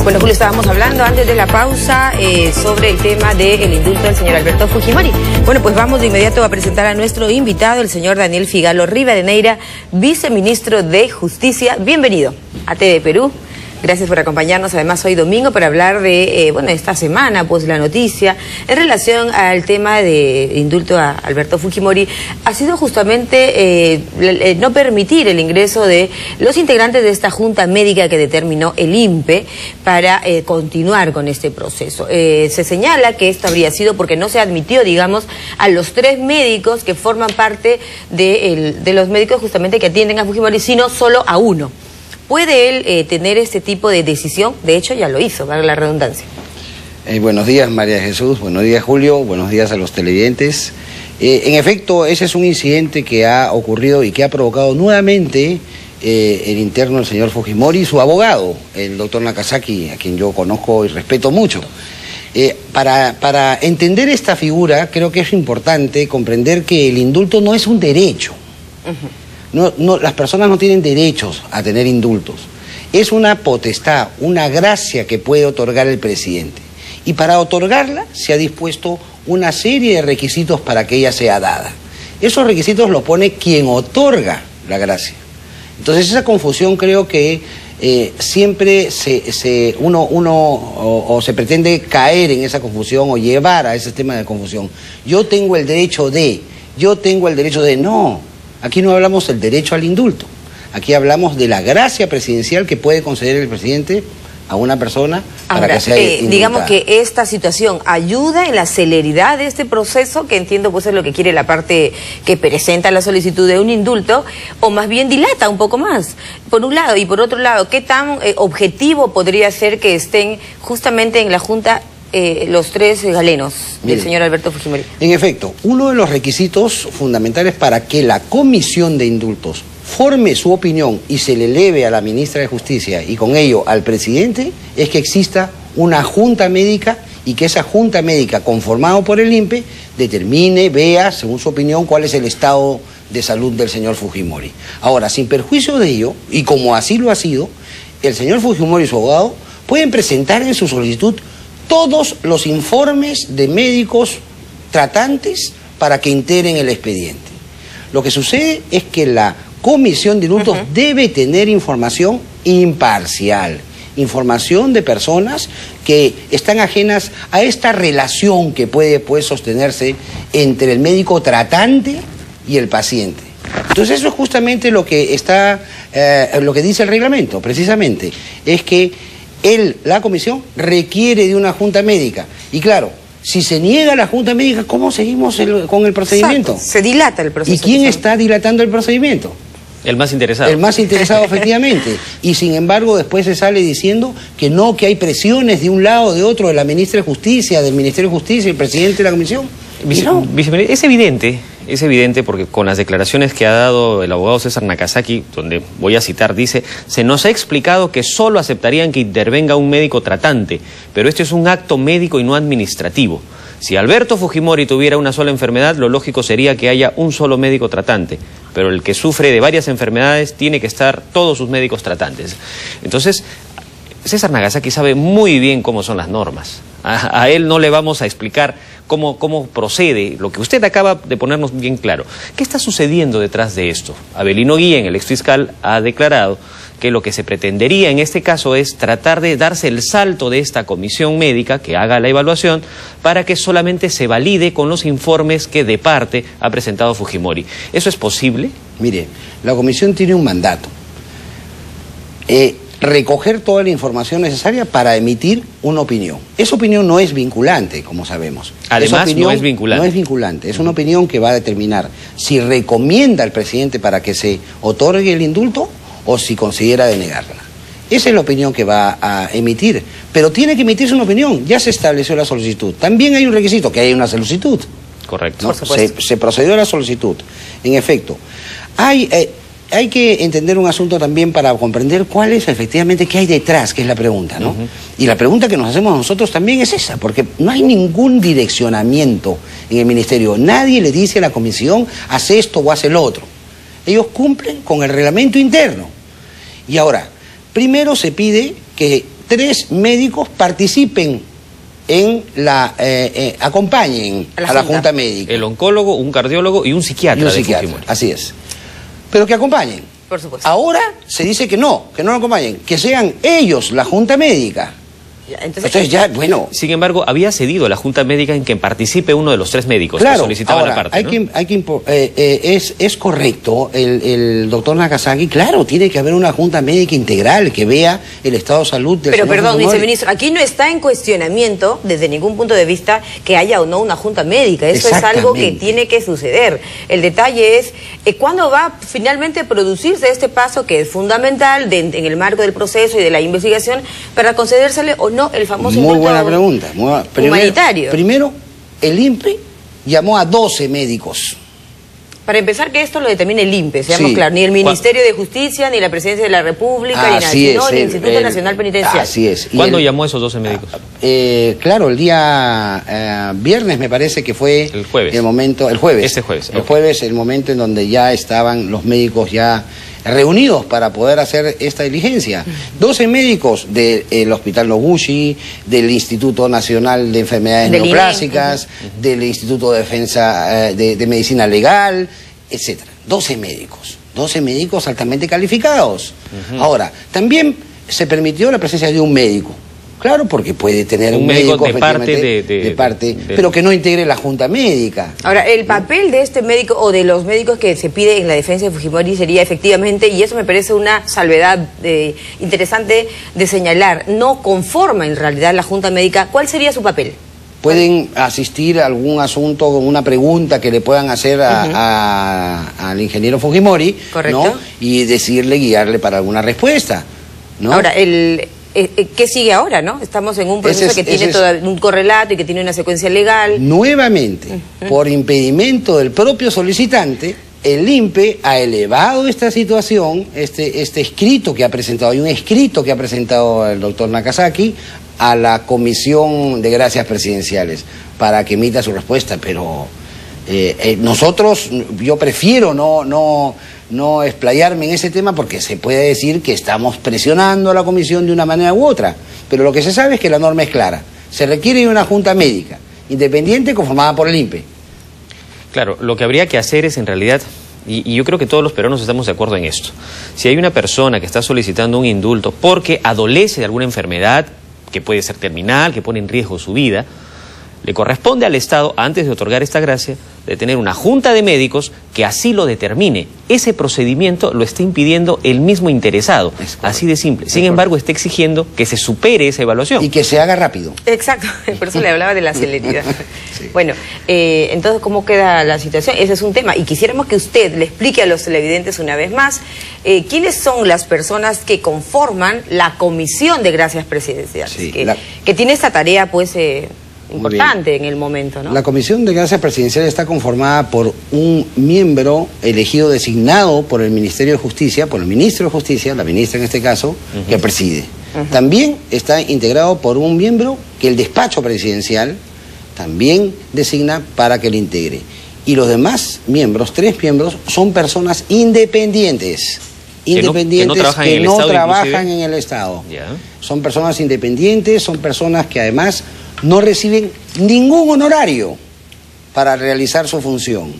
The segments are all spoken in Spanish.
Bueno, Julio, estábamos hablando antes de la pausa sobre el tema del indulto del señor Alberto Fujimori. Bueno, pues vamos de inmediato a presentar a nuestro invitado, el señor Daniel Figalo Rivadeneira, viceministro de Justicia. Bienvenido a TV Perú. Gracias por acompañarnos, además hoy domingo, para hablar de, esta semana, pues la noticia en relación al tema de indulto a Alberto Fujimori ha sido justamente no permitir el ingreso de los integrantes de esta junta médica que determinó el INPE para continuar con este proceso. Se señala que esto habría sido porque no se admitió, digamos, a los 3 médicos que forman parte de los médicos justamente que atienden a Fujimori, sino solo a uno. ¿Puede él tener este tipo de decisión? De hecho, ya lo hizo, valga la redundancia. Buenos días, María Jesús. Buenos días, Julio. Buenos días a los televidentes. En efecto, ese es un incidente que ha ocurrido y que ha provocado nuevamente el interno del señor Fujimori y su abogado, el doctor Nakazaki, a quien yo conozco y respeto mucho. Para entender esta figura, creo que es importante comprender que el indulto no es un derecho. Las personas no tienen derechos a tener indultos. Es una potestad, una gracia que puede otorgar el presidente. Y para otorgarla se ha dispuesto una serie de requisitos para que ella sea dada. Esos requisitos los pone quien otorga la gracia. Entonces esa confusión creo que siempre uno se pretende caer en esa confusión o llevar a ese tema de confusión. Yo tengo el derecho de, no. Aquí no hablamos del derecho al indulto, aquí hablamos de la gracia presidencial que puede conceder el presidente a una persona para que sea indultada. Digamos que esta situación ayuda en la celeridad de este proceso, que entiendo pues es lo que quiere la parte que presenta la solicitud de un indulto, o más bien dilata un poco más, por un lado, y por otro lado, ¿qué tan objetivo podría ser que estén justamente en la Junta los 3 galenos del señor Alberto Fujimori? En efecto, uno de los requisitos fundamentales para que la comisión de indultos forme su opinión y se le eleve a la ministra de Justicia y con ello al presidente es que exista una junta médica y que esa junta médica conformada por el INPE determine, vea, según su opinión, cuál es el estado de salud del señor Fujimori. Ahora, sin perjuicio de ello, y como así lo ha sido, el señor Fujimori y su abogado pueden presentar en su solicitud todos los informes de médicos tratantes para que integren el expediente. Lo que sucede es que la comisión de indultos debe tener información imparcial, información de personas que están ajenas a esta relación que puede sostenerse entre el médico tratante y el paciente. Entonces eso es justamente lo que lo que dice el reglamento, precisamente, es que la comisión requiere de una junta médica. Y claro, si se niega la junta médica, ¿cómo seguimos con el procedimiento? Exacto, se dilata el proceso. ¿Y quién está dilatando el procedimiento? El más interesado. El más interesado, efectivamente. Y sin embargo, después se sale diciendo que no, que hay presiones de un lado o de otro, de la ministra de Justicia, del Ministerio de Justicia, el presidente de la comisión. Es evidente porque con las declaraciones que ha dado el abogado César Nakazaki, donde voy a citar, dice: se nos ha explicado que solo aceptarían que intervenga un médico tratante, pero este es un acto médico y no administrativo. Si Alberto Fujimori tuviera una sola enfermedad, lo lógico sería que haya un solo médico tratante, pero el que sufre de varias enfermedades tiene que estar todos sus médicos tratantes. Entonces, César Nakazaki sabe muy bien cómo son las normas. A él no le vamos a explicar cómo procede, lo que usted acaba de ponernos bien claro. ¿Qué está sucediendo detrás de esto? Avelino Guillén, el exfiscal, ha declarado que lo que se pretendería en este caso es tratar de darse el salto de esta comisión médica que haga la evaluación para que solamente se valide con los informes que de parte ha presentado Fujimori. ¿Eso es posible? Mire, la comisión tiene un mandato. Recoger toda la información necesaria para emitir una opinión. Esa opinión no es vinculante, como sabemos. Además, no es vinculante. No es vinculante, es una opinión que va a determinar si recomienda al presidente para que se otorgue el indulto o si considera denegarla. Esa es la opinión que va a emitir, pero tiene que emitirse una opinión. Ya se estableció la solicitud. También hay un requisito, que haya una solicitud. Correcto. ¿No? Se procedió a la solicitud. En efecto, hay que entender un asunto también para comprender cuál es efectivamente qué hay detrás, que es la pregunta, ¿no? Y la pregunta que nos hacemos nosotros también es esa, porque no hay ningún direccionamiento en el ministerio. Nadie le dice a la comisión, haz esto o haz el otro. Ellos cumplen con el reglamento interno. Y ahora, primero se pide que 3 médicos participen en la acompañen a la Junta Médica. El oncólogo, un cardiólogo y un psiquiatra. Así es. Pero que acompañen. Por supuesto. Ahora se dice que no lo acompañen, que sean ellos la Junta Médica. Entonces ya, bueno... Sin embargo, había cedido a la Junta Médica en que participe uno de los 3 médicos que solicitaban la parte, ¿no? Es correcto, el doctor Nakazaki, claro, tiene que haber una Junta Médica integral que vea el estado de salud del Pero perdón, viceministro, aquí no está en cuestionamiento, desde ningún punto de vista, que haya o no una Junta Médica. Eso es algo que tiene que suceder. El detalle es, ¿cuándo va a finalmente producirse este paso que es fundamental en el marco del proceso y de la investigación para concedérsele o no el famoso Muy buena pregunta. Humanitario? Primero, el INPE llamó a 12 médicos. Para empezar, que esto lo determine el INPE, seamos claros, ni el Ministerio de Justicia, ni la Presidencia de la República, ni nada, sino el Instituto Nacional Penitenciario. Así es. ¿Cuándo llamó a esos 12 médicos? Claro, el día viernes me parece que fue el jueves. El momento, el jueves. Este jueves. El jueves, el momento en donde ya estaban los médicos ya reunidos para poder hacer esta diligencia. 12 médicos del Hospital Noguchi, del Instituto Nacional de Enfermedades Neoplásicas, del Instituto de Defensa de Medicina Legal, etcétera. 12 médicos altamente calificados. Ahora, también se permitió la presencia de un médico. Claro, porque puede tener un médico de parte, pero que no integre la Junta Médica. Ahora, el papel de este médico o de los médicos que se pide en la defensa de Fujimori sería efectivamente, y eso me parece una salvedad interesante de señalar, no conforma en realidad la Junta Médica. ¿Cuál sería su papel? Pueden asistir a algún asunto, una pregunta que le puedan hacer al ingeniero Fujimori, ¿no? Y decirle, guiarle para alguna respuesta, ¿no? Ahora, ¿qué sigue ahora, no? Estamos en un proceso que tiene todo un correlato y que tiene una secuencia legal. Nuevamente, por impedimento del propio solicitante, el INPE ha elevado esta situación, este escrito que ha presentado, hay un escrito que ha presentado el doctor Nakazaki a la Comisión de Gracias Presidenciales para que emita su respuesta, pero nosotros, yo prefiero no explayarme en ese tema porque se puede decir que estamos presionando a la comisión de una manera u otra, pero lo que se sabe es que la norma es clara, se requiere una Junta Médica independiente conformada por el INPE. Claro, lo que habría que hacer es en realidad, y yo creo que todos los peruanos estamos de acuerdo en esto, si hay una persona que está solicitando un indulto porque adolece de alguna enfermedad que puede ser terminal, que pone en riesgo su vida, le corresponde al Estado, antes de otorgar esta gracia, de tener una junta de médicos que así lo determine. Ese procedimiento lo está impidiendo el mismo interesado, así de simple. Sin embargo, está exigiendo que se supere esa evaluación. Y que se haga rápido. Exacto, por eso le hablaba de la celeridad. Sí. Bueno, entonces, ¿cómo queda la situación? Ese es un tema. Y quisiéramos que usted le explique a los televidentes una vez más, ¿quiénes son las personas que conforman la Comisión de Gracias Presidenciales? Sí, que tiene esta tarea, pues... importante en el momento, ¿no? La Comisión de Gracias Presidenciales está conformada por un miembro elegido, designado por el Ministerio de Justicia, por el Ministro de Justicia, la ministra en este caso, que preside. También está integrado por un miembro que el despacho presidencial también designa para que le integre. Y los demás miembros, 3 miembros, son personas independientes. Que no trabajan en el Estado. Son personas independientes, son personas que además no reciben ningún honorario para realizar su función.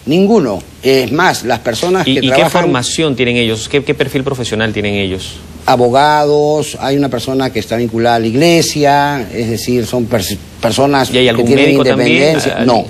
Ninguno. Es más, las personas que trabajan... ¿Y qué formación tienen ellos? ¿Qué perfil profesional tienen ellos? Abogados, hay una persona que está vinculada a la iglesia, es decir, son personas que tienen independencia. No,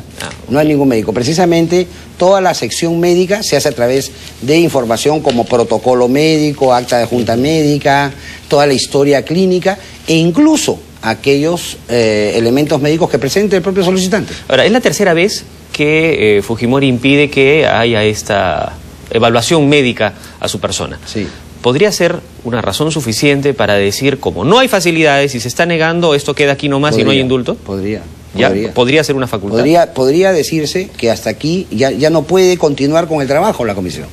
no hay ningún médico. Precisamente toda la sección médica se hace a través de información como protocolo médico, acta de junta médica, toda la historia clínica e incluso aquellos elementos médicos que presente el propio solicitante. Ahora, es la tercera vez que Fujimori impide que haya esta evaluación médica a su persona. Sí. ¿Podría ser una razón suficiente para decir, como no hay facilidades y se está negando, esto queda aquí nomás y no hay indulto? ¿Podría ser una facultad? Podría decirse que hasta aquí ya no puede continuar con el trabajo la comisión.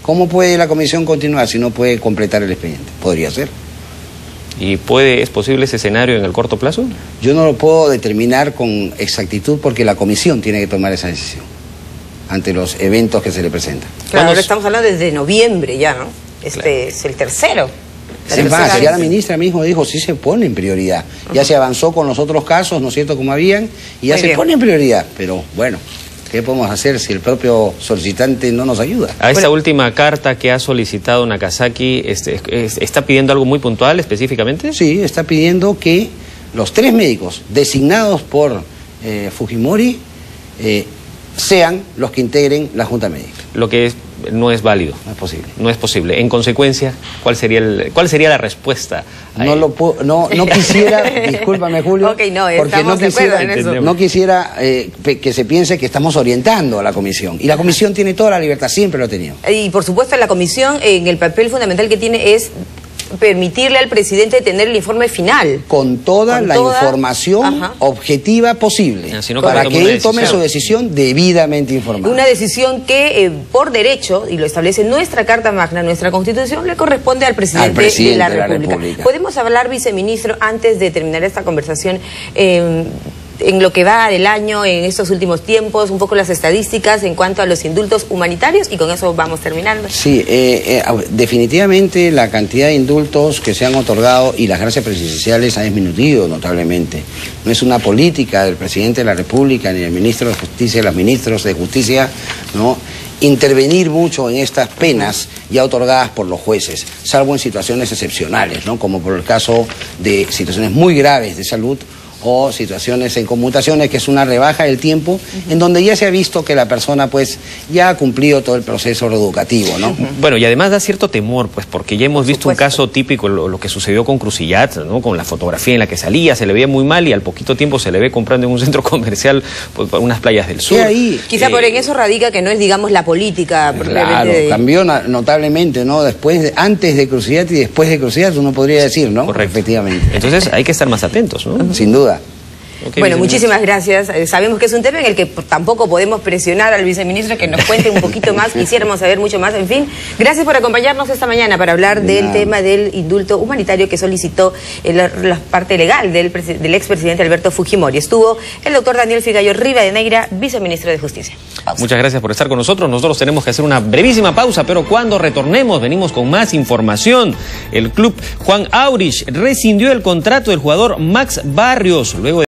¿Cómo puede la comisión continuar si no puede completar el expediente? Podría ser. ¿Y es posible ese escenario en el corto plazo? Yo no lo puedo determinar con exactitud porque la comisión tiene que tomar esa decisión ante los eventos que se le presentan. Claro, ahora estamos hablando desde noviembre ya, ¿no? Este es el tercero. Es más, ya la ministra mismo dijo, sí se pone en prioridad. Ya se avanzó con los otros casos, ¿no es cierto?, como habían, y ya se pone en prioridad. Pero bueno, ¿qué podemos hacer si el propio solicitante no nos ayuda? A esta última carta que ha solicitado Nakazaki, ¿está pidiendo algo muy puntual específicamente? Sí, está pidiendo que los 3 médicos designados por Fujimori sean los que integren la Junta Médica. Lo que no es válido. No es posible. No es posible. En consecuencia, ¿cuál sería la respuesta? No quisiera, discúlpame Julio, okay, porque no quisiera que se piense que estamos orientando a la comisión. Y la comisión tiene toda la libertad, siempre lo ha tenido. Y por supuesto la comisión, en el papel fundamental que tiene es permitirle al presidente tener el informe final. Con toda la información objetiva posible, para que él tome su decisión debidamente informada. Una decisión que por derecho, y lo establece nuestra Carta Magna, nuestra Constitución, le corresponde al presidente de la República. ¿Podemos hablar, viceministro, antes de terminar esta conversación, en lo que va del año, en estos últimos tiempos, un poco las estadísticas en cuanto a los indultos humanitarios, y con eso vamos terminando? Sí, definitivamente la cantidad de indultos que se han otorgado y las gracias presidenciales ha disminuido notablemente. No es una política del presidente de la República ni del ministro de Justicia, los ministros de Justicia, ¿no?, intervenir mucho en estas penas ya otorgadas por los jueces, salvo en situaciones excepcionales, ¿no?, como por el caso de situaciones muy graves de salud, o situaciones en conmutaciones, que es una rebaja del tiempo, en donde ya se ha visto que la persona pues ya ha cumplido todo el proceso reeducativo, ¿no? Bueno, y además da cierto temor, pues, porque ya hemos visto un caso típico, lo que sucedió con Crucillat, ¿no?, con la fotografía en la que salía, se le veía muy mal y al poquito tiempo se le ve comprando en un centro comercial, pues, unas playas del sur. Quizá por en eso radica que no es, digamos, la política. Claro, cambió notablemente, ¿no? Antes de Crucillat y después de Crucillat, uno podría decir, ¿no? Correcto. Efectivamente. Entonces hay que estar más atentos, ¿no? Sin duda. Okay, bueno, muchísimas gracias. Sabemos que es un tema en el que tampoco podemos presionar al viceministro que nos cuente un poquito más, quisiéramos saber mucho más. En fin, gracias por acompañarnos esta mañana para hablar del tema del indulto humanitario que solicitó la parte legal del expresidente Alberto Fujimori. Estuvo el doctor Daniel Figallo Rivadeneira, viceministro de Justicia. Muchas gracias por estar con nosotros. Nosotros tenemos que hacer una brevísima pausa, pero cuando retornemos venimos con más información. El club Juan Aurich rescindió el contrato del jugador Max Barrios luego de